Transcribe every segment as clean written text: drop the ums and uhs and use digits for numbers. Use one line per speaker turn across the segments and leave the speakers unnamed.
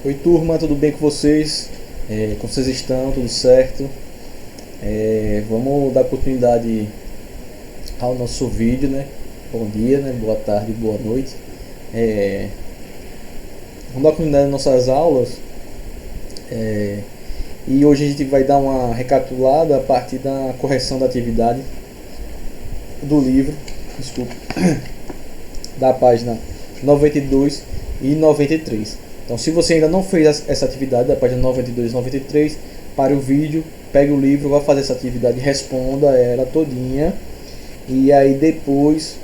Oi turma, tudo bem com vocês? Como vocês estão? Tudo certo? Vamos dar continuidade ao nosso vídeo, né? Bom dia, né? Boa tarde, boa noite. Vamos dar continuidade às nossas aulas. E hoje a gente vai dar uma recapitulada a partir da correção da atividade do livro, desculpa, da página 92 e 93. Então, se você ainda não fez essa atividade da página 92 e 93, pare o vídeo, pegue o livro, vá fazer essa atividade, responda ela todinha. E aí depois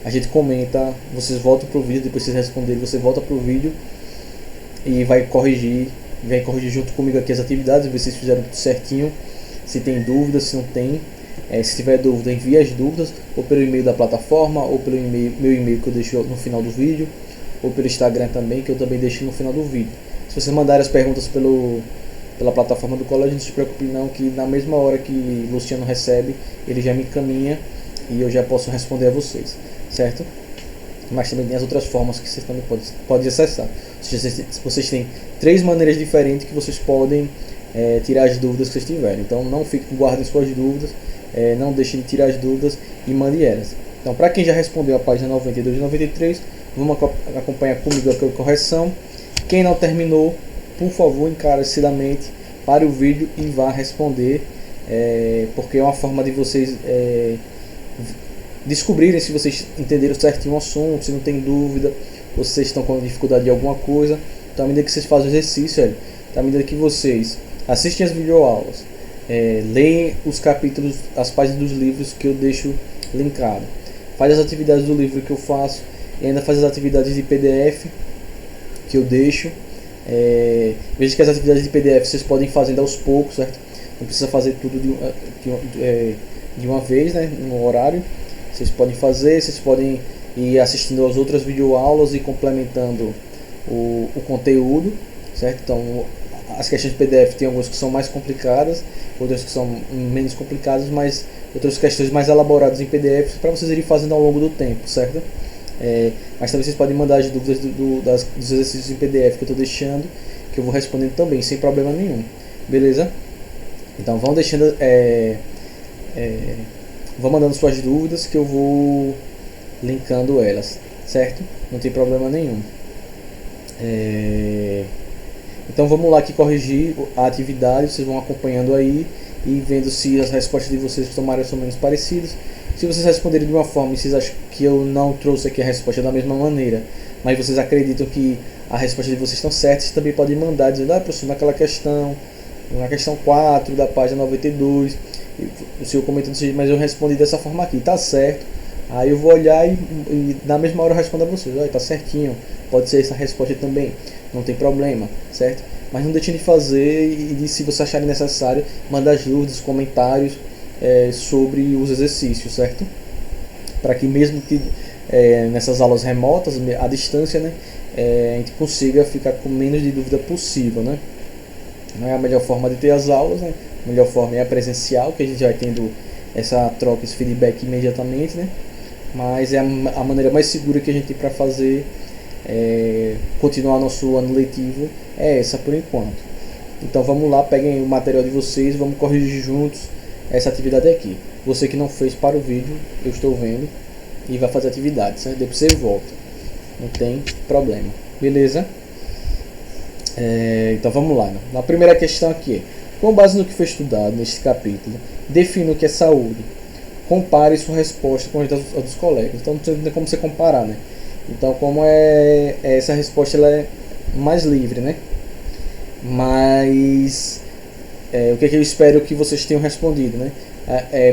a gente comenta, vocês voltam pro vídeo, depois vocês responderem, você volta pro vídeo e vai corrigir junto comigo aqui as atividades, ver se vocês fizeram tudo certinho, se tem dúvidas, se não tem. Se tiver dúvida, envie as dúvidas ou pelo e-mail da plataforma, ou pelo meu e-mail que eu deixo no final do vídeo, ou pelo Instagram também, que eu também deixo no final do vídeo. Se vocês mandarem as perguntas pela plataforma do colégio, não se preocupe não, que na mesma hora que Luciano recebe, ele já me encaminha e eu já posso responder a vocês, certo? Mas também tem as outras formas que vocês também podem acessar. Vocês têm 3 maneiras diferentes que vocês podem tirar as dúvidas que vocês tiverem. Então não fiquem guardem suas dúvidas, não deixem de tirar as dúvidas e mande elas. Então, para quem já respondeu a página 92 e 93, vamos acompanhar comigo aqui a correção. Quem não terminou, por favor, encarecidamente, pare o vídeo e vá responder, porque é uma forma de vocês descobrirem se vocês entenderam certinho o assunto, se não tem dúvida, ou se vocês estão com dificuldade de alguma coisa. Então, à medida que vocês fazem o exercício, à medida que vocês assistem as videoaulas, leem os capítulos, as páginas dos livros que eu deixo linkado, faz as atividades do livro que eu faço, e ainda faz as atividades de PDF que eu deixo. Veja que as atividades de PDF vocês podem fazer aos poucos, certo? Não precisa fazer tudo de uma vez, né, no horário. Vocês podem fazer, vocês podem ir assistindo às outras videoaulas e complementando o conteúdo, certo? Então, as questões de PDF tem algumas que são mais complicadas, outras que são menos complicadas, mas outras questões mais elaboradas em PDF para vocês irem fazendo ao longo do tempo, certo? Mas também vocês podem mandar as dúvidas dos exercícios em PDF que eu estou deixando, que eu vou respondendo também, sem problema nenhum, beleza? Então vão deixando, vão mandando suas dúvidas que eu vou linkando elas, certo? Não tem problema nenhum. Então vamos lá aqui corrigir a atividade, vocês vão acompanhando aí e vendo se as respostas de vocês são mais ou menos parecidas. Se vocês responderem de uma forma e vocês acham que eu não trouxe aqui a resposta da mesma maneira, mas vocês acreditam que a resposta de vocês estão certa, vocês também podem mandar, dizendo, professor, naquela questão, na questão 4 da página 92, o senhor comentou assim, mas eu respondi dessa forma aqui, tá certo. Aí eu vou olhar e na mesma hora eu respondo a vocês, tá certinho, pode ser essa resposta também, não tem problema, certo? Mas não deixem de fazer e se vocês acharem necessário, mandar as dúvidas, comentários sobre os exercícios, certo? Para que mesmo que nessas aulas remotas, à distância, né, a gente consiga ficar com menos de dúvida possível, né? Não é a melhor forma de ter as aulas, né? A melhor forma é a presencial, que a gente vai tendo essa troca, esse feedback imediatamente, né? Mas é a maneira mais segura que a gente tem para fazer continuar nosso ano letivo, é essa por enquanto. Então vamos lá, peguem o material de vocês, vamos corrigir juntos essa atividade aqui. Você que não fez, para o vídeo, eu estou vendo, e vai fazer a atividade, certo? Depois você volta, não tem problema, beleza? Então vamos lá, né? Na primeira questão aqui, com base no que foi estudado neste capítulo, defina o que é saúde. Compare sua resposta com a dos colegas. Então não tem como você comparar, né? Então, como essa resposta ela é mais livre, né? Mas o que eu espero que vocês tenham respondido, né?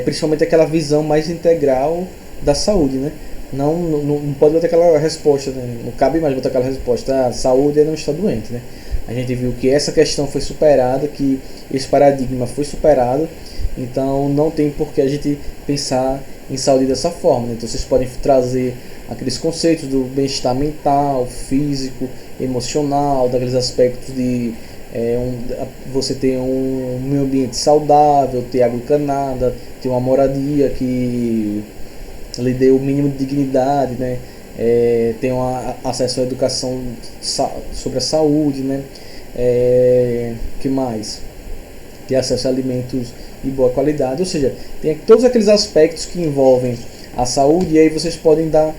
Principalmente aquela visão mais integral da saúde, né? Não pode botar aquela resposta, né? Não cabe mais botar aquela resposta, a saúde é não estar doente, né? A gente viu que essa questão foi superada, que esse paradigma foi superado, então não tem por que a gente pensar em saúde dessa forma, né? Então vocês podem trazer aqueles conceitos do bem-estar mental, físico, emocional, daqueles aspectos de você ter um meio ambiente saudável, ter água encanada, ter uma moradia que lhe dê o mínimo de dignidade, né? tem acesso à educação sobre a saúde, né? Que mais? Ter acesso a alimentos de boa qualidade, ou seja, tem todos aqueles aspectos que envolvem a saúde, e aí vocês podem dar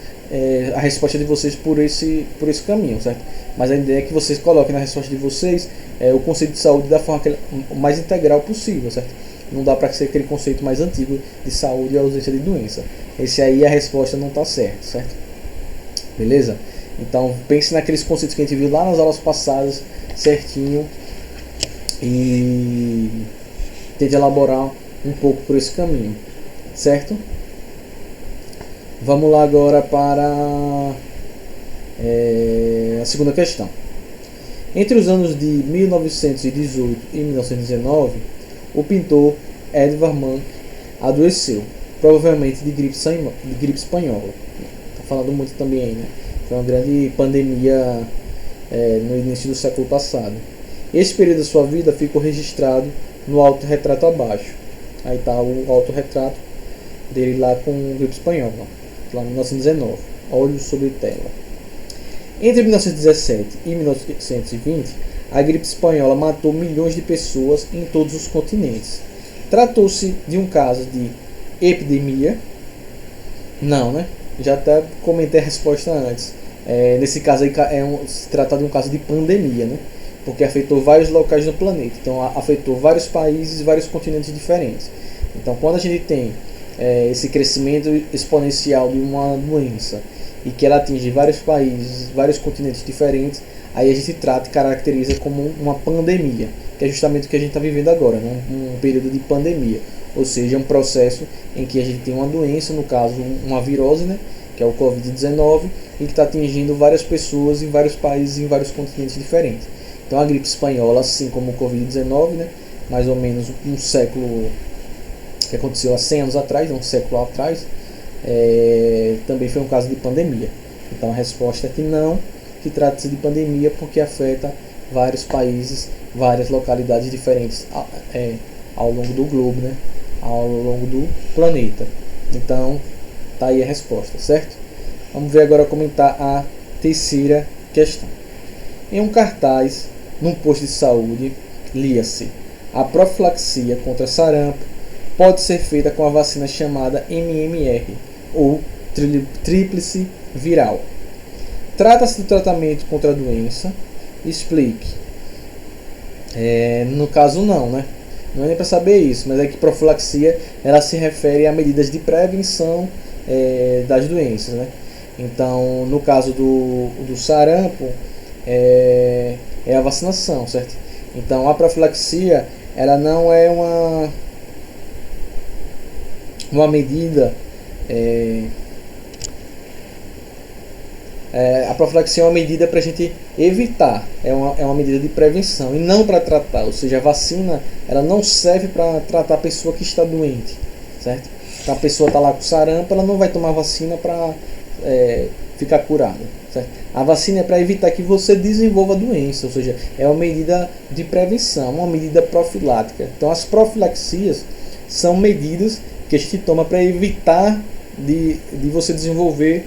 a resposta de vocês por esse caminho, certo? Mas a ideia é que vocês coloquem na resposta de vocês o conceito de saúde da forma o mais integral possível, certo? Não dá para ser aquele conceito mais antigo de saúde e ausência de doença. Esse aí a resposta não está certa, certo? Beleza? Então pense naqueles conceitos que a gente viu lá nas aulas passadas certinho e tente elaborar um pouco por esse caminho, certo? Vamos lá agora para a segunda questão. Entre os anos de 1918 e 1919, o pintor Edvard Munch adoeceu, provavelmente de gripe espanhola. Está falando muito também aí, né? Foi uma grande pandemia no início do século passado. Esse período da sua vida ficou registrado no autorretrato abaixo. Aí está o autorretrato dele lá com gripe espanhola, lá em 1919. Olho sobre tela. Entre 1917 e 1920, a gripe espanhola matou milhões de pessoas em todos os continentes. Tratou-se de um caso de epidemia? Não, né? Já até comentei a resposta antes. Nesse caso aí se trata de um caso de pandemia, né? Porque afetou vários locais do planeta. Então afetou vários países e vários continentes diferentes. Então quando a gente tem esse crescimento exponencial de uma doença e que ela atinge vários países, vários continentes diferentes, aí a gente trata e caracteriza como uma pandemia, que é justamente o que a gente está vivendo agora, né? Um período de pandemia, ou seja, um processo em que a gente tem uma doença, no caso uma virose, né? Que é o Covid-19, e que está atingindo várias pessoas em vários países, em vários continentes diferentes. Então a gripe espanhola, assim como o Covid-19, né? Mais ou menos um século, que aconteceu há 100 anos atrás, um século atrás, também foi um caso de pandemia. Então a resposta é que não, que trata-se de pandemia porque afeta vários países, várias localidades diferentes ao longo do globo, né? Ao longo do planeta. Então tá aí a resposta, certo? Vamos ver agora comentar a terceira questão. Em um cartaz num posto de saúde lia-se: a profilaxia contra sarampo pode ser feita com a vacina chamada MMR, ou tríplice viral. Trata-se do tratamento contra a doença? Explique. No caso não, né? Não é nem para saber isso, mas é que profilaxia ela se refere a medidas de prevenção das doenças, né? Então, no caso do sarampo, é a vacinação, certo? Então, a profilaxia ela não é uma medida. A profilaxia é uma medida para a gente evitar, é uma medida de prevenção e não para tratar. Ou seja, a vacina ela não serve para tratar a pessoa que está doente, certo? Então a pessoa está lá com sarampo, ela não vai tomar vacina para ficar curada, certo? A vacina é para evitar que você desenvolva a doença, ou seja, é uma medida de prevenção, uma medida profilática. Então as profilaxias são medidas que a gente toma para evitar de você desenvolver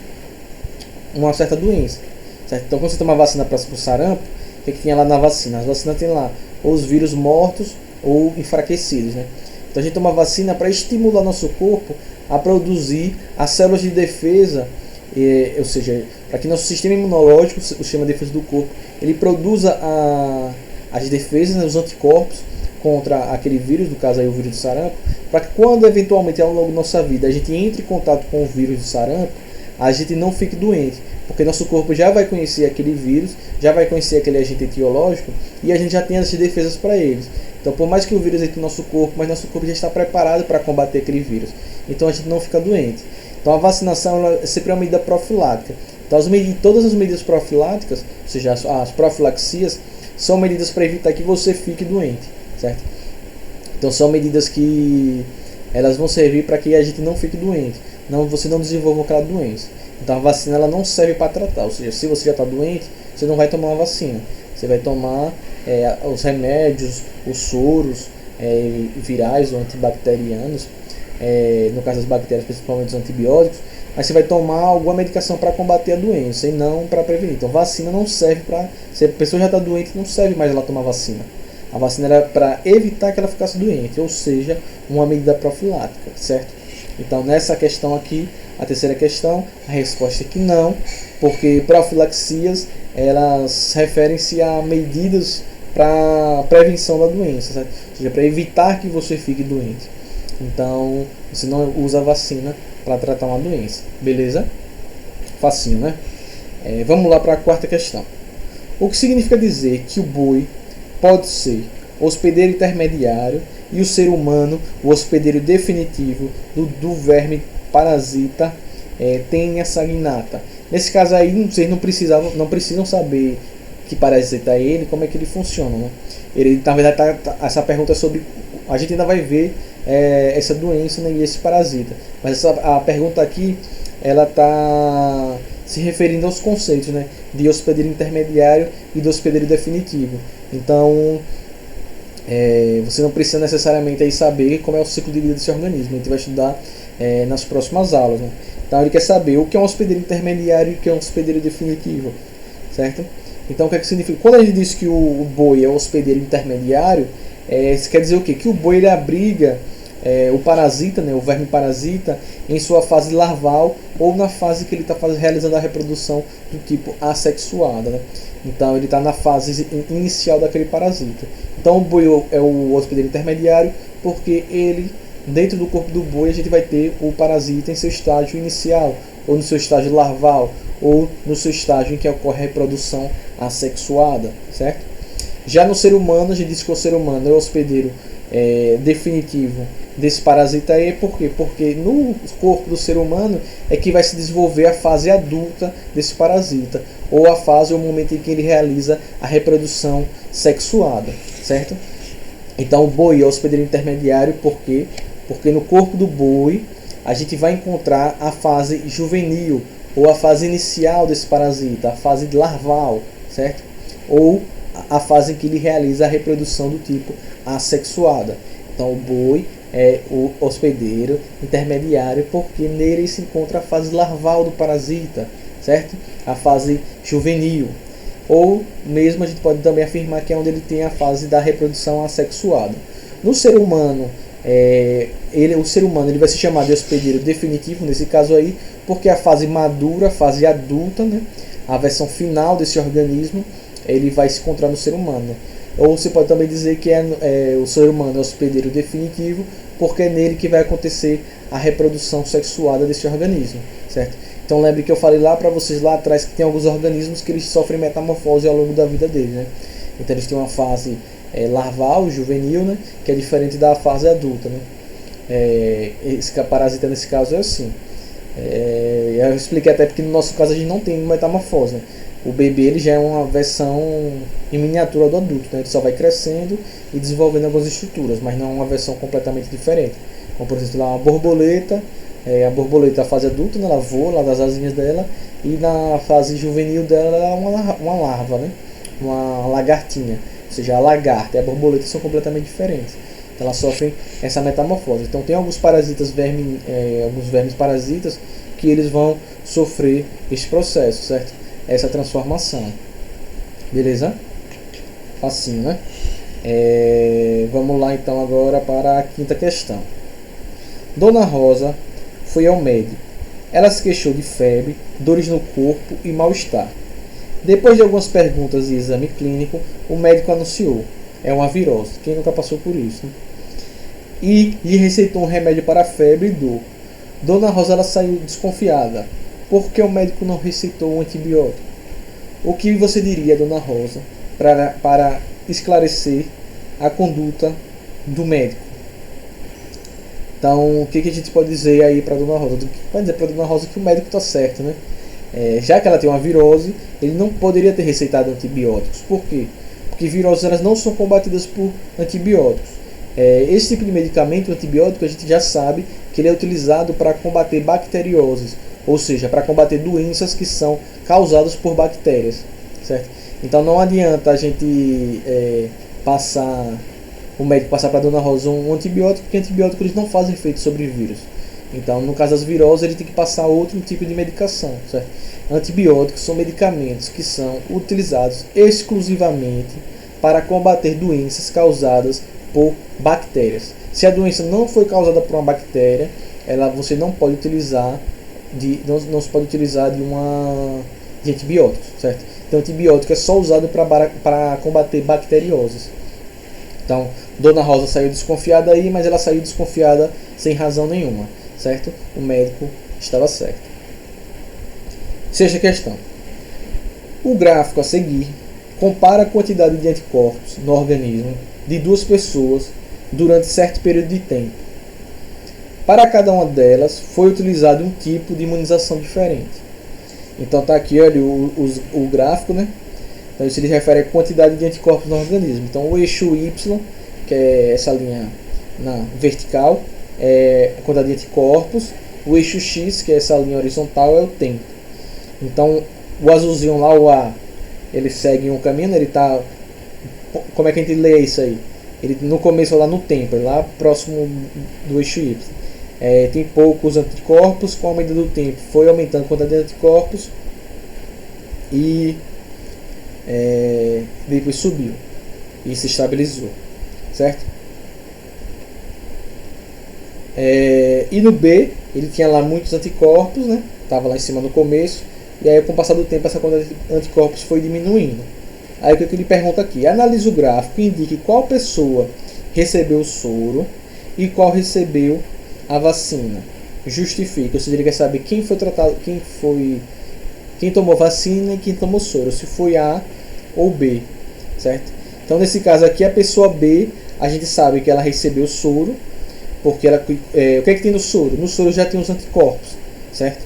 uma certa doença, certo? Então quando você toma vacina para o sarampo, o que tinha lá na vacina? As vacinas tem lá ou os vírus mortos ou enfraquecidos, né? Então a gente toma vacina para estimular nosso corpo a produzir as células de defesa, ou seja, para que nosso sistema imunológico, o sistema de defesa do corpo, ele produza as defesas, né, os anticorpos contra aquele vírus, no caso aí o vírus do sarampo, para que quando eventualmente ao longo da nossa vida a gente entre em contato com o vírus do sarampo, a gente não fique doente, porque nosso corpo já vai conhecer aquele vírus, já vai conhecer aquele agente etiológico e a gente já tem as defesas para eles. Então, por mais que o vírus entre no nosso corpo, mas nosso corpo já está preparado para combater aquele vírus. Então, a gente não fica doente. Então, a vacinação é sempre uma medida profilática. Então, todas as medidas profiláticas, ou seja, as profilaxias, são medidas para evitar que você fique doente, certo? Então, são medidas que elas vão servir para que a gente não fique doente. Você não desenvolva aquela doença. Então a vacina ela não serve para tratar, ou seja, se você já está doente, você não vai tomar uma vacina, você vai tomar os remédios, os soros virais ou antibacterianos no caso das bactérias, principalmente os antibióticos, mas você vai tomar alguma medicação para combater a doença e não para prevenir. Então vacina não serve para... Se a pessoa já está doente, não serve mais ela tomar vacina. A vacina era para evitar que ela ficasse doente, ou seja, uma medida profilática, certo? Então nessa questão aqui, a terceira questão, a resposta é que não, porque profilaxias elas referem-se a medidas para prevenção da doença, certo? Ou seja, para evitar que você fique doente. Então você não usa a vacina para tratar uma doença, beleza? Facinho, né? Vamos lá para a quarta questão. O que significa dizer que o boi pode ser hospedeiro intermediário e o ser humano o hospedeiro definitivo do verme parasita Taenia saginata? Nesse caso aí, vocês não precisam saber que parasita é ele, como é que ele funciona, né? Ele, na verdade, essa pergunta é sobre... A gente ainda vai ver essa doença, né, e esse parasita. Mas a pergunta aqui, ela está se referindo aos conceitos, né, de hospedeiro intermediário e de hospedeiro definitivo. Então, você não precisa necessariamente aí saber como é o ciclo de vida desse organismo. A gente vai estudar nas próximas aulas, né? Então ele quer saber o que é um hospedeiro intermediário e o que é um hospedeiro definitivo, certo? Então o que é que significa? Quando a gente diz que o boi é um hospedeiro intermediário, isso quer dizer o quê? Que o boi ele abriga o parasita, né, o verme parasita, em sua fase larval ou na fase que ele está realizando a reprodução do tipo assexuada, né? Então ele está na fase inicial daquele parasita. Então o boi é o hospedeiro intermediário porque ele, dentro do corpo do boi, a gente vai ter o parasita em seu estágio inicial, ou no seu estágio larval, ou no seu estágio em que ocorre a reprodução assexuada, certo? Já no ser humano, a gente diz que o ser humano é o hospedeiro definitivo desse parasita aí. Por quê? Porque no corpo do ser humano é que vai se desenvolver a fase adulta desse parasita, ou a fase ou o momento em que ele realiza a reprodução sexuada, certo? Então o boi é o hospedeiro intermediário porque no corpo do boi a gente vai encontrar a fase juvenil ou a fase inicial desse parasita, a fase larval, certo? Ou a fase em que ele realiza a reprodução do tipo assexuada. Então o boi é o hospedeiro intermediário porque nele se encontra a fase larval do parasita, certo? A fase juvenil. Ou mesmo a gente pode também afirmar que é onde ele tem a fase da reprodução assexuada. No ser humano, o ser humano ele vai se chamar de hospedeiro definitivo nesse caso aí, porque a fase madura, a fase adulta, né, a versão final desse organismo, ele vai se encontrar no ser humano. Ou você pode também dizer que o ser humano é o hospedeiro definitivo porque é nele que vai acontecer a reprodução sexuada desse organismo, certo? Então lembre que eu falei lá para vocês lá atrás que tem alguns organismos que eles sofrem metamorfose ao longo da vida deles, né? Então eles têm uma fase larval, juvenil, né, que é diferente da fase adulta, né? Esse parasita nesse caso é assim. Eu expliquei até porque no nosso caso a gente não tem metamorfose, né? O bebê ele já é uma versão em miniatura do adulto, né? Ele só vai crescendo e desenvolvendo algumas estruturas, mas não é uma versão completamente diferente. Como por exemplo, lá uma borboleta, a borboleta, a fase adulta, né? Ela voa lá das asinhas dela, e na fase juvenil dela ela é uma larva, né? Uma lagartinha. Ou seja, a lagarta e a borboleta são completamente diferentes. Então elas sofrem essa metamorfose. Então tem alguns parasitas, alguns vermes parasitas, que eles vão sofrer esse processo, certo? Essa transformação. Beleza? Facinho, né? Vamos lá então agora para a quinta questão. Dona Rosa foi ao médico. Ela se queixou de febre, dores no corpo e mal-estar. Depois de algumas perguntas e exame clínico, o médico anunciou: é uma virose. Quem nunca passou por isso, né? E lhe receitou um remédio para febre e dor. Dona Rosa ela saiu desconfiada. Por que o médico não receitou um antibiótico? O que você diria, Dona Rosa, para esclarecer a conduta do médico? Então, o que a gente pode dizer aí para Dona Rosa? Pode dizer para Dona Rosa que o médico está certo, né? Já que ela tem uma virose, ele não poderia ter receitado antibióticos. Por quê? Porque viroses elas não são combatidas por antibióticos. Esse tipo de medicamento, o antibiótico, a gente já sabe que ele é utilizado para combater bacterioses, ou seja, para combater doenças que são causadas por bactérias, certo? Então não adianta a gente passar o médico passar para a Dona Rosa um antibiótico, porque antibióticos eles não fazem efeito sobre vírus. Então, no caso das viroses, ele tem que passar outro tipo de medicação, certo? Antibióticos são medicamentos que são utilizados exclusivamente para combater doenças causadas por bactérias. Se a doença não foi causada por uma bactéria, você não pode utilizar não se pode utilizar de antibióticos, certo? Então, antibiótico é só usado para combater bacterioses. Então, Dona Rosa saiu desconfiada aí, mas ela saiu desconfiada sem razão nenhuma, certo? O médico estava certo. Sexta questão. O gráfico a seguir compara a quantidade de anticorpos no organismo de duas pessoas durante certo período de tempo. Para cada uma delas foi utilizado um tipo de imunização diferente. Então está aqui olha, o gráfico, né? Então isso se refere à quantidade de anticorpos no organismo. Então o eixo Y, que é essa linha na vertical, é a quantidade de anticorpos. O eixo X, que é essa linha horizontal, é o tempo. Então o azulzinho lá, o A, ele segue um caminho, ele está... Como é que a gente lê isso aí? Ele no começo lá no tempo, lá próximo do eixo Y. Tem poucos anticorpos, com a medida do tempo foi aumentando a quantidade de anticorpos e depois subiu e se estabilizou, certo? E no B ele tinha lá muitos anticorpos, né? Estava lá em cima no começo, e aí com o passar do tempo essa quantidade de anticorpos foi diminuindo. Aí o que ele pergunta aqui? Analise o gráfico e indique qual pessoa recebeu o soro e qual recebeu a vacina. Justifica, ou seja, ele quer saber quem foi tratado, quem tomou vacina e quem tomou soro, se foi A ou B, certo? Então nesse caso aqui a pessoa B, a gente sabe que ela recebeu soro, porque ela, o que é que tem no soro? No soro já tem os anticorpos, certo?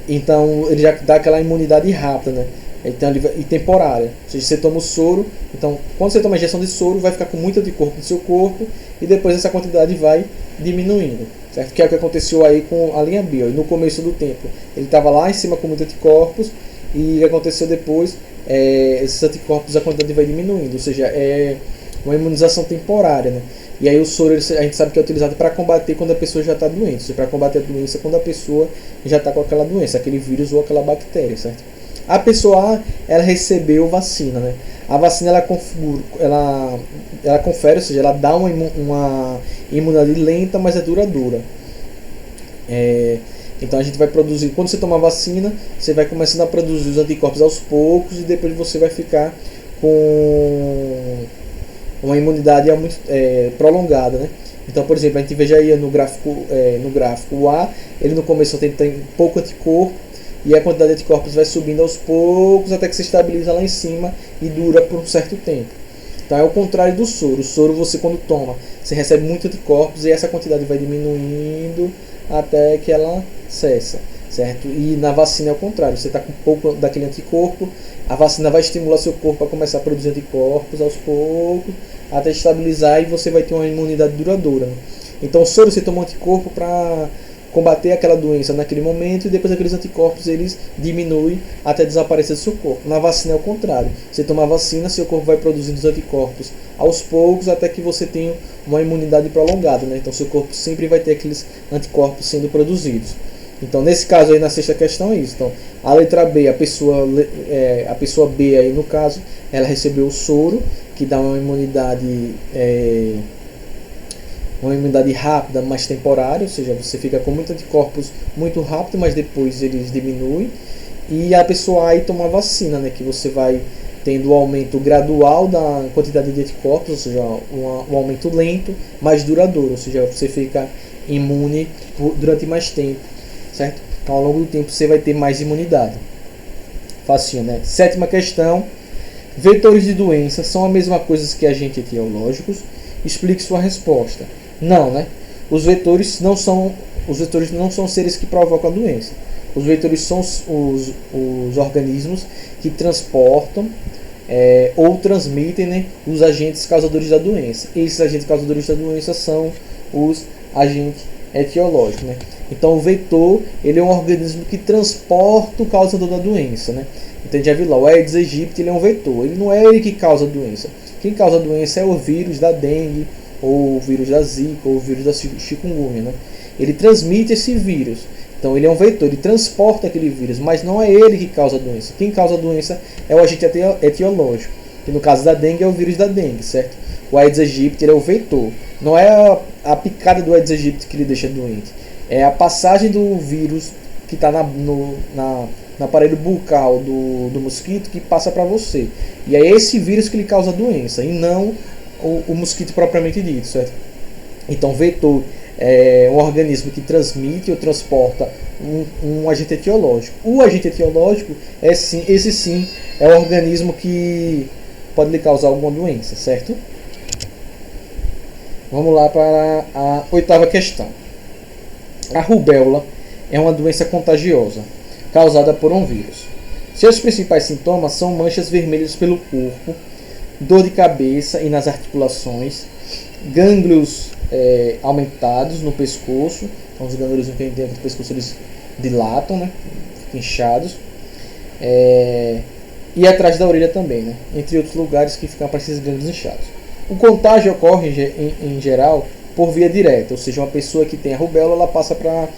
Então ele já dá aquela imunidade rápida, né? Então, e temporária, ou seja, você toma o soro, então quando você toma a injeção de soro vai ficar com muito anticorpo no seu corpo e depois essa quantidade vai diminuindo, certo? Que é o que aconteceu aí com a linha B, ó. No começo do tempo ele estava lá em cima com muitos anticorpos e o que aconteceu depois, esses anticorpos, a quantidade vai diminuindo, ou seja, é uma imunização temporária, né? E aí o soro a gente sabe que é utilizado para combater quando a pessoa já está doente, ou seja, para combater a doença quando a pessoa já está com aquela doença, aquele vírus ou aquela bactéria, certo? A pessoa A, ela recebeu vacina, né? A vacina ela confere, ou seja, ela dá uma imunidade lenta, mas é duradoura. Então a gente vai produzir, quando você toma a vacina, você vai começando a produzir os anticorpos aos poucos e depois você vai ficar com uma imunidade muito prolongada, né? Então, por exemplo, a gente veja aí no gráfico o A, ele no começo tem pouco anticorpo, e a quantidade de anticorpos vai subindo aos poucos até que se estabiliza lá em cima e dura por um certo tempo. Então é o contrário do soro. O soro você quando toma, você recebe muito anticorpos e essa quantidade vai diminuindo até que ela cessa, certo? E na vacina é o contrário, você está com pouco daquele anticorpo, a vacina vai estimular seu corpo a começar a produzir anticorpos aos poucos até estabilizar e você vai ter uma imunidade duradoura, né? Então o soro você toma um anticorpo para combater aquela doença naquele momento e depois aqueles anticorpos eles diminuem até desaparecer do seu corpo. Na vacina é o contrário. Você toma a vacina, seu corpo vai produzindo os anticorpos aos poucos até que você tenha uma imunidade prolongada, né? Então seu corpo sempre vai ter aqueles anticorpos sendo produzidos. Então nesse caso aí na sexta questão é isso. Então a letra B, a pessoa B aí no caso, ela recebeu o soro que dá uma imunidade rápida, mas temporária, ou seja, você fica com muitos anticorpos muito rápido, mas depois eles diminuem. E a pessoa aí toma a vacina, né, que você vai tendo um aumento gradual da quantidade de anticorpos, ou seja, um aumento lento, mas duradouro, ou seja, você fica imune durante mais tempo, certo? Então, ao longo do tempo, você vai ter mais imunidade. Facinho, né? Sétima questão. Vetores de doença são a mesma coisa que agentes etiológicos? Explique sua resposta. Não, né? Os vetores não são seres que provocam a doença. Os vetores são os organismos que transportam ou transmitem, né, os agentes causadores da doença. Esses agentes causadores da doença são os agentes etiológicos, né? Então o vetor ele é um organismo que transporta o causador da doença, né? Então a gente já viu lá, o Aedes aegypti ele é um vetor, ele não é ele que causa a doença. Quem causa a doença é o vírus da dengue, ou o vírus da zika, ou o vírus da chikungunya, né? Ele transmite esse vírus. Então ele é um vetor, ele transporta aquele vírus, mas não é ele que causa a doença. Quem causa a doença é o agente etiológico, que no caso da dengue é o vírus da dengue, certo? O Aedes aegypti é o vetor. Não é a picada do Aedes aegypti que lhe deixa doente. É a passagem do vírus que está no aparelho bucal do mosquito que passa para você. E é esse vírus que lhe causa a doença, e não o mosquito propriamente dito, certo? Então, vetor é um organismo que transmite ou transporta um agente etiológico. O agente etiológico, esse sim, é um organismo que pode lhe causar alguma doença, certo? Vamos lá para a 8ª questão. A rubéola é uma doença contagiosa, causada por um vírus. Seus principais sintomas são manchas vermelhas pelo corpo, dor de cabeça e nas articulações, gânglios aumentados no pescoço. Então os gânglios que tem dentro do pescoço eles dilatam, né? Ficam inchados, e atrás da orelha também, né? Entre outros lugares que ficam para esses gânglios inchados. O contágio ocorre em geral por via direta, ou seja, uma pessoa que tem a rubéola ela passa para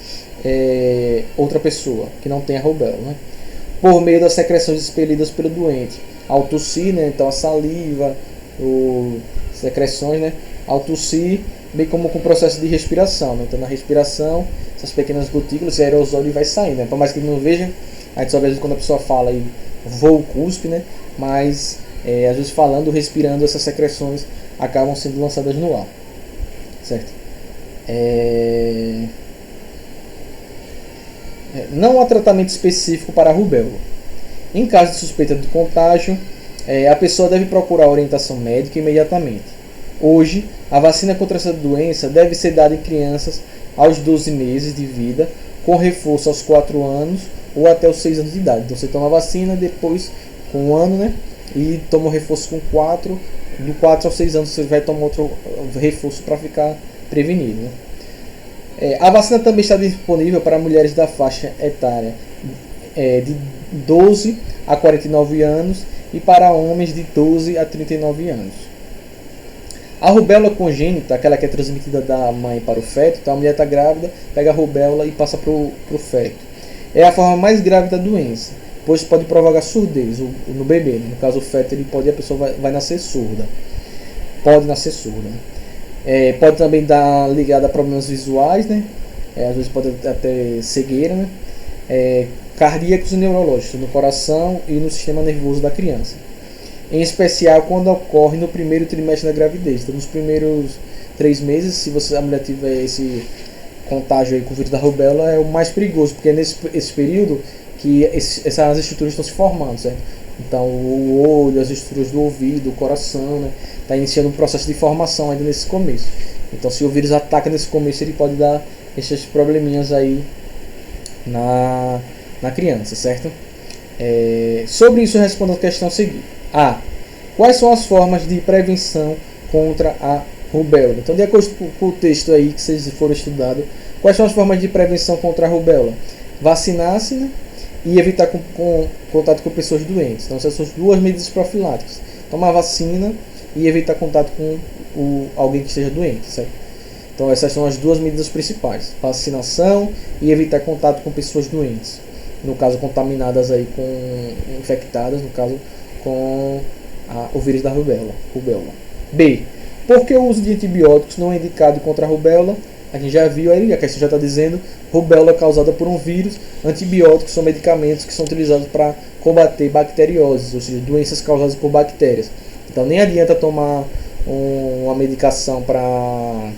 outra pessoa que não tem a rubéola, né? Por meio das secreções expelidas pelo doente. Ao tossir, né? Então a saliva, secreções, né? Ao tossir, bem como com o processo de respiração, né? Então na respiração, essas pequenas gotículas, esse aerosol vai saindo, né? Por mais que ele não veja, a gente só vê quando a pessoa fala e voa o cuspe, né? Mas às vezes falando, respirando, essas secreções acabam sendo lançadas no ar, certo? Não há tratamento específico para a rubéola. Em caso de suspeita de contágio, a pessoa deve procurar orientação médica imediatamente. Hoje, a vacina contra essa doença deve ser dada em crianças aos 12 meses de vida, com reforço aos 4 anos ou até os 6 anos de idade. Então você toma a vacina, depois com 1 ano, né? E toma o reforço com 4, do 4 aos 6 anos você vai tomar outro reforço para ficar prevenido, né? A vacina também está disponível para mulheres da faixa etária de 12 a 49 anos e para homens de 12 a 39 anos. A rubéola congênita, aquela que é transmitida da mãe para o feto, então a mulher está grávida, pega a rubéola e passa para o feto. É a forma mais grave da doença, pois pode provocar surdez no bebê, né? No caso o feto, a pessoa vai nascer surda. Pode nascer surda, né? Pode também estar ligada a problemas visuais, né? Às vezes pode até cegueira, né? Cardíacos e neurológicos, no coração e no sistema nervoso da criança. Em especial quando ocorre no primeiro trimestre da gravidez. Então, nos primeiros 3 meses, se a mulher tiver esse contágio aí com o vírus da rubéola, é o mais perigoso, porque é nesse período que essas estruturas estão se formando, certo? Então, o olho, as estruturas do ouvido, o coração, né? Está iniciando um processo de formação ainda nesse começo. Então, se o vírus ataca nesse começo, ele pode dar esses probleminhas aí na criança, certo? Sobre isso, eu respondo a questão seguinte. Quais são as formas de prevenção contra a rubéola? Então, de acordo com o texto aí que vocês foram estudando, quais são as formas de prevenção contra a rubéola? Vacinar-se, né? E evitar contato com pessoas doentes. Então, essas são as 2 medidas profiláticas. Tomar vacina e evitar contato com alguém que esteja doente, certo? Então, essas são as 2 medidas principais. Vacinação e evitar contato com pessoas doentes. No caso, contaminadas aí infectadas, no caso, com o vírus da rubéola. B. Por que o uso de antibióticos não é indicado contra a rubéola? A gente já viu aí, a questão já está dizendo, rubéola é causada por um vírus, antibióticos são medicamentos que são utilizados para combater bacterioses, ou seja, doenças causadas por bactérias. Então nem adianta tomar uma medicação para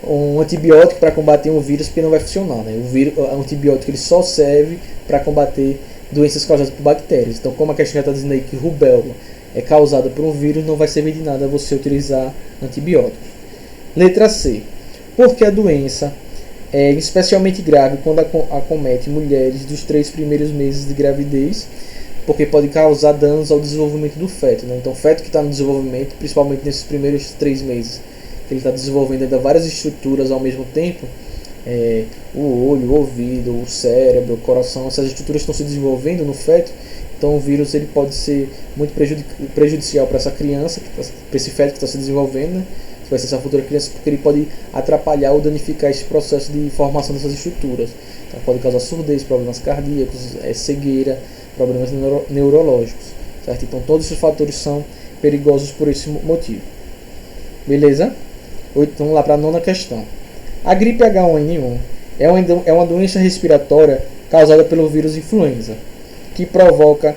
um antibiótico para combater um vírus, porque não vai funcionar, né? O antibiótico ele só serve para combater doenças causadas por bactérias. Então, como a questão já está dizendo aí que rubéola é causada por um vírus, não vai servir de nada você utilizar antibióticos. Letra C. Porque a doença é especialmente grave quando acomete mulheres dos 3 primeiros meses de gravidez, porque pode causar danos ao desenvolvimento do feto, né? Então, o feto que está no desenvolvimento, principalmente nesses primeiros 3 meses, que ele está desenvolvendo ainda várias estruturas ao mesmo tempo, o olho, o ouvido, o cérebro, o coração, essas estruturas estão se desenvolvendo no feto. Então o vírus ele pode ser muito prejudicial para essa criança, para esse feto que está se desenvolvendo, né? Que vai ser essa futura criança, porque ele pode atrapalhar ou danificar esse processo de formação dessas estruturas. Então pode causar surdez, problemas cardíacos, cegueira, problemas neurológicos, certo? Então todos esses fatores são perigosos por esse motivo. Beleza? Então vamos lá para a nona questão. A gripe H1N1 é uma doença respiratória causada pelo vírus influenza, que provoca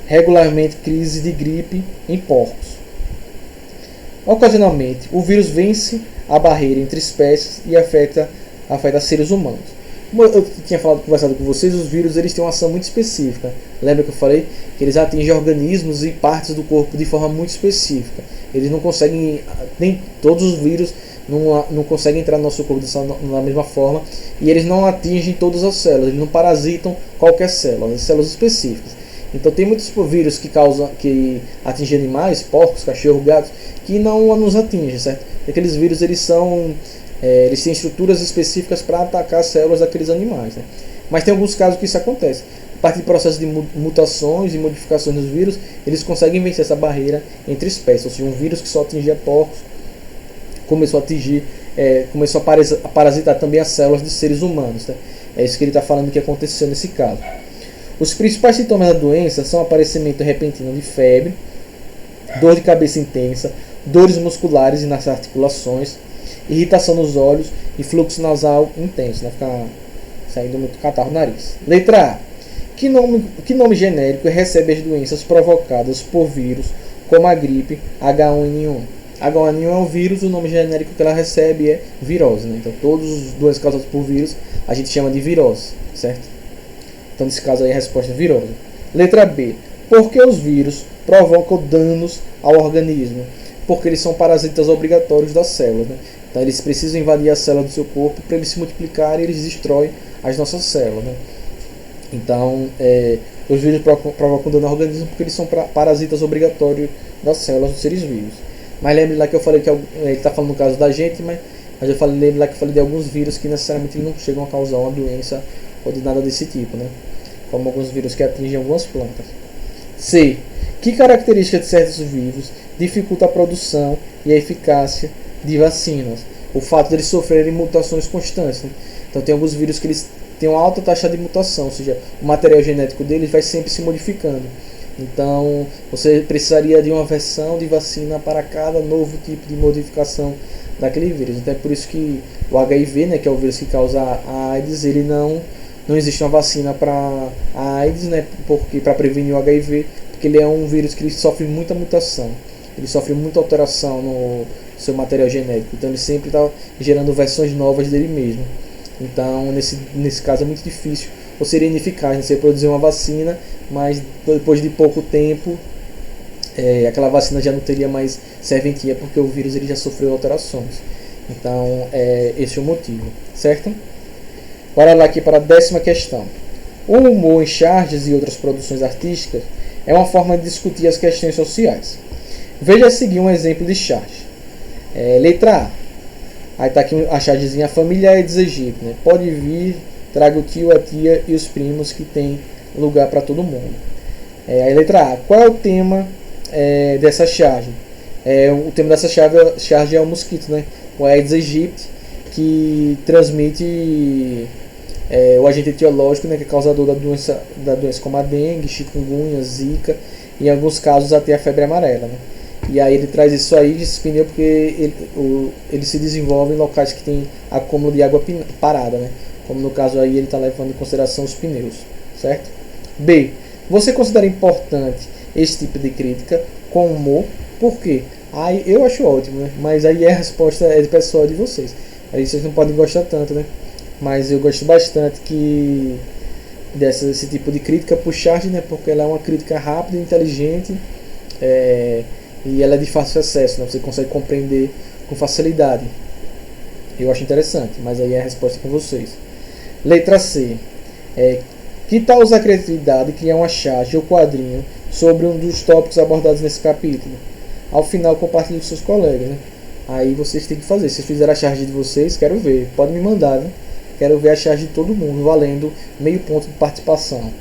regularmente crises de gripe em porcos. Ocasionalmente, o vírus vence a barreira entre espécies e afeta seres humanos. Como eu tinha conversado com vocês, os vírus eles têm uma ação muito específica. Lembra que eu falei que eles atingem organismos e partes do corpo de forma muito específica. Eles não conseguem, nem todos os vírus não conseguem entrar no nosso corpo da mesma forma, e eles não atingem todas as células, eles não parasitam qualquer célula, as células específicas. Então tem muitos vírus que atingem animais, porcos, cachorros, gatos, que não nos atingem, certo? Aqueles vírus eles têm estruturas específicas para atacar as células daqueles animais, né? Mas tem alguns casos que isso acontece. A partir de processos de mutações e modificações dos vírus, eles conseguem vencer essa barreira entre espécies. Ou seja, um vírus que só atingia porcos começou a parasitar também as células de seres humanos, né? É isso que ele está falando que aconteceu nesse caso. Os principais sintomas da doença são aparecimento repentino de febre, dor de cabeça intensa, dores musculares e nas articulações, irritação nos olhos e fluxo nasal intenso, né? Fica saindo muito catarro no nariz. Letra A. Que nome genérico recebe as doenças provocadas por vírus, como a gripe H1N1? H1N1 é um vírus, o nome genérico que ela recebe é virose, né? Então todos os doenças causadas por vírus a gente chama de virose, certo? Então nesse caso aí a resposta é virose. Letra B. Por que os vírus provocam danos ao organismo? Porque eles são parasitas obrigatórios das células, né? Então eles precisam invadir a célula do seu corpo para eles se multiplicarem e eles destroem as nossas células, né? Então os vírus provocam dano ao organismo porque eles são parasitas obrigatórios das células dos seres vivos. Mas lembre lá que eu falei que ele está falando no caso da gente, mas lembre lá que eu falei de alguns vírus que necessariamente não chegam a causar uma doença ou de nada desse tipo, né? Como alguns vírus que atingem algumas plantas. C. Que característica de certos vírus dificulta a produção e a eficácia de vacinas? O fato de eles sofrerem mutações constantes, né? Então tem alguns vírus que eles têm uma alta taxa de mutação, ou seja, o material genético deles vai sempre se modificando. Então você precisaria de uma versão de vacina para cada novo tipo de modificação daquele vírus. Então é por isso que o HIV, né, que é o vírus que causa a AIDS, ele não existe uma vacina para a AIDS, né, porque para prevenir o HIV, porque ele é um vírus que ele sofre muita mutação, ele sofre muita alteração no seu material genético, então ele sempre está gerando versões novas dele mesmo. Então nesse caso é muito difícil, ou seria ineficaz, né, você produzir uma vacina, mas depois de pouco tempo aquela vacina já não teria mais serventia, porque o vírus ele já sofreu alterações. Então esse é o motivo, certo? Bora lá aqui para a 10ª questão. O humor em charges e outras produções artísticas é uma forma de discutir as questões sociais. Veja a seguir um exemplo de charge. Letra A. Aí está aqui a chargezinha: a família é de Egito, né? Pode vir, traga o tio, a tia e os primos, que tem lugar para todo mundo. Aí letra A. Qual é o tema dessa charge? O tema dessa charge é o mosquito, né? O Aedes aegypti, que transmite o agente etiológico, né, que é causador da doença como a dengue, chikungunya, zika e em alguns casos até a febre amarela, né? E aí ele traz isso aí de pneu porque ele se desenvolve em locais que tem acúmulo de água parada, né? Como no caso aí ele está levando em consideração os pneus, certo? B. Você considera importante esse tipo de crítica com humor? Por quê? Aí eu acho ótimo, né? Mas aí a resposta é pessoal de vocês. Aí vocês não podem gostar tanto, né? Mas eu gosto bastante desse tipo de crítica por charge, né? Porque ela é uma crítica rápida e inteligente, e ela é de fácil acesso, né? Você consegue compreender com facilidade. Eu acho interessante, mas aí é a resposta com vocês. Letra C. Que tal usar a criatividade e criar uma charge ou quadrinho sobre um dos tópicos abordados nesse capítulo? Ao final, compartilhe com seus colegas, né? Aí vocês têm que fazer. Se vocês fizerem a charge de vocês, quero ver. Pode me mandar, né? Quero ver a charge de todo mundo, valendo meio ponto de participação.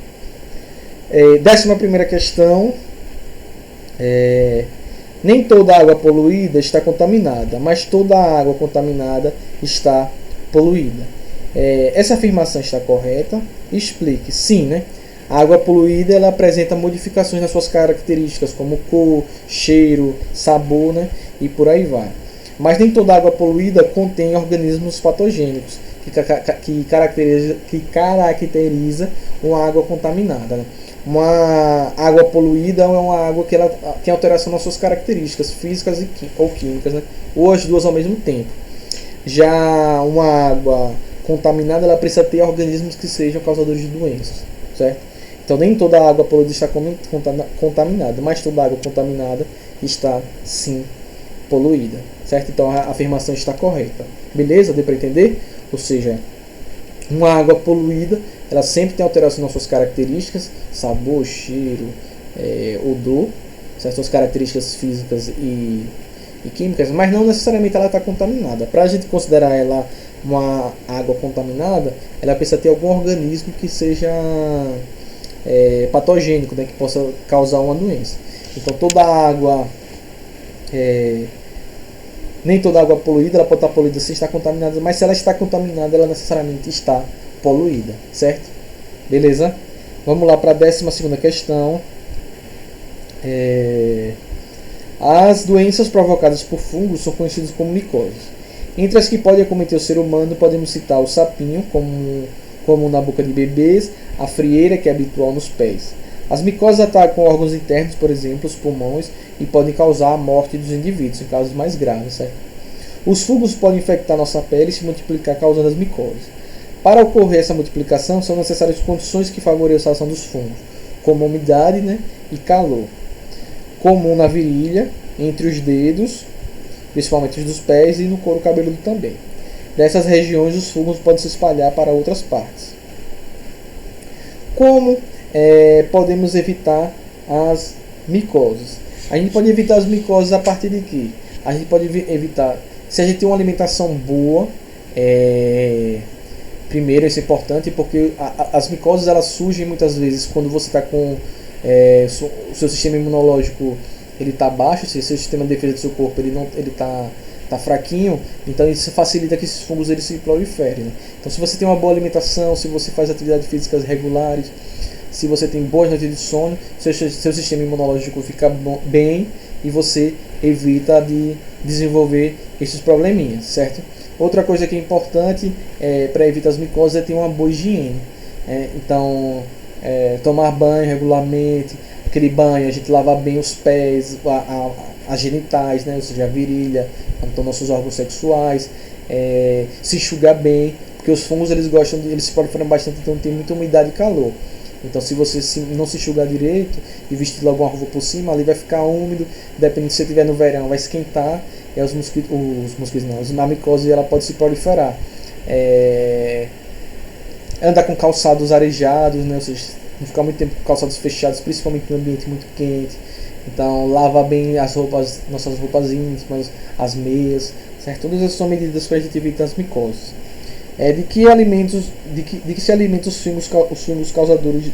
Décima primeira questão. Nem toda água poluída está contaminada, mas toda água contaminada está poluída. Essa afirmação está correta? Explique. Sim, né? A água poluída ela apresenta modificações nas suas características, como cor, cheiro, sabor, né? E por aí vai. Mas nem toda água poluída contém organismos patogênicos que caracteriza uma água contaminada, né? Uma água poluída é uma água que ela tem alteração nas suas características físicas ou químicas, né? Ou as duas ao mesmo tempo. Já uma água contaminada ela precisa ter organismos que sejam causadores de doenças, certo? Então nem toda água poluída está contaminada, mas toda água contaminada está sim poluída, certo? Então a afirmação está correta. Beleza? Deu para entender? Ou seja, uma água poluída ela sempre tem alteração nas suas características, sabor, cheiro, odor, certo? Suas características físicas e químicas, mas não necessariamente ela está contaminada. Para a gente considerar ela uma água contaminada, ela precisa ter algum organismo que seja patogênico, né, que possa causar uma doença. Então toda água, nem toda água poluída ela pode estar poluída se está contaminada, mas se ela está contaminada, ela necessariamente está poluída, certo? Beleza? Vamos lá para a 12ª questão. As doenças provocadas por fungos são conhecidas como micoses. Entre as que podem acometer o ser humano, podemos citar o sapinho, como na boca de bebês, a frieira, que é habitual nos pés. As micoses atacam órgãos internos, por exemplo, os pulmões, e podem causar a morte dos indivíduos, em casos mais graves, certo? Os fungos podem infectar nossa pele e se multiplicar, causando as micoses. Para ocorrer essa multiplicação, são necessárias condições que favoreçam a ação dos fungos, como umidade, né, e calor. Comum na virilha, entre os dedos, principalmente os dos pés, e no couro cabeludo também. Dessas regiões, os fungos podem se espalhar para outras partes. Como podemos evitar as micoses? A gente pode evitar as micoses a partir de quê? A gente pode evitar, se a gente tem uma alimentação boa, primeiro, isso é importante, porque as micoses elas surgem muitas vezes quando você está com o seu sistema imunológico ele está baixo, se o seu sistema de defesa do seu corpo ele tá fraquinho, então isso facilita que esses fungos eles se proliferem, né? Então se você tem uma boa alimentação, se você faz atividades físicas regulares, se você tem boas noites de sono, seu sistema imunológico fica bem e você evita de desenvolver esses probleminhas, certo? Outra coisa que é importante para evitar as micoses é ter uma boa higiene. Então, tomar banho regularmente, aquele banho, a gente lavar bem os pés, as genitais, né? Ou seja, a virilha, então nossos órgãos sexuais, se enxugar bem, porque os fungos eles se proliferam bastante, então tem muita umidade e calor. Então se você não se enxugar direito e vestir logo uma roupa por cima, ali vai ficar úmido, dependendo se você estiver no verão, vai esquentar, e os mosquitos não, a micose ela pode se proliferar. Andar com calçados arejados, né? Ou seja, não ficar muito tempo com calçados fechados, principalmente em um ambiente muito quente. Então lava bem as roupas, nossas roupas íntimas, as meias, certo? Todas essas são medidas para a gente evitar as micoses. De que se alimentam os fungos causadores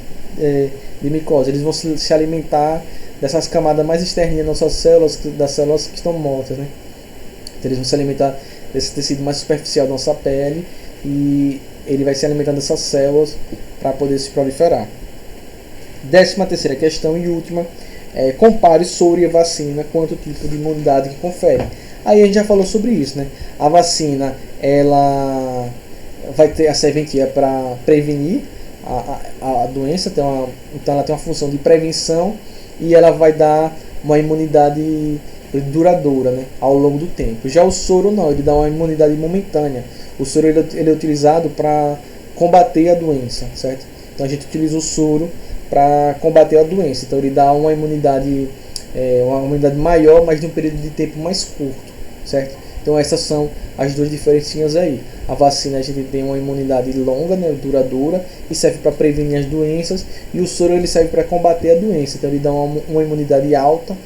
de micose? Eles vão se alimentar dessas camadas mais externas das nossas células, das células que estão mortas, né? Então, eles vão se alimentar desse tecido mais superficial da nossa pele e ele vai se alimentando dessas células para poder se proliferar. 13ª questão e última, compare soro e a vacina quanto o tipo de imunidade que confere. Aí a gente já falou sobre isso, né? A vacina, ela vai ter a serventia para prevenir a doença, então ela tem uma função de prevenção e ela vai dar uma imunidade duradoura, né, ao longo do tempo. Já o soro não, ele dá uma imunidade momentânea. O soro ele é utilizado para combater a doença, certo? Então a gente utiliza o soro para combater a doença, então ele dá uma imunidade maior, mas de um período de tempo mais curto, certo? Então essas são as duas diferencinhas aí. A vacina a gente tem uma imunidade longa, né, duradoura, e serve para prevenir as doenças, e o soro ele serve para combater a doença, então ele dá uma imunidade alta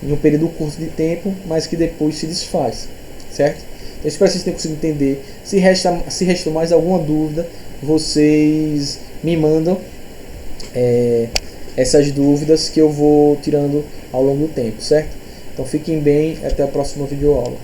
em um período curto de tempo, mas que depois se desfaz, certo? Então espero que vocês tenham conseguido entender. Se restou mais alguma dúvida, vocês me mandam essas dúvidas que eu vou tirando ao longo do tempo, certo? Então fiquem bem, até a próxima videoaula.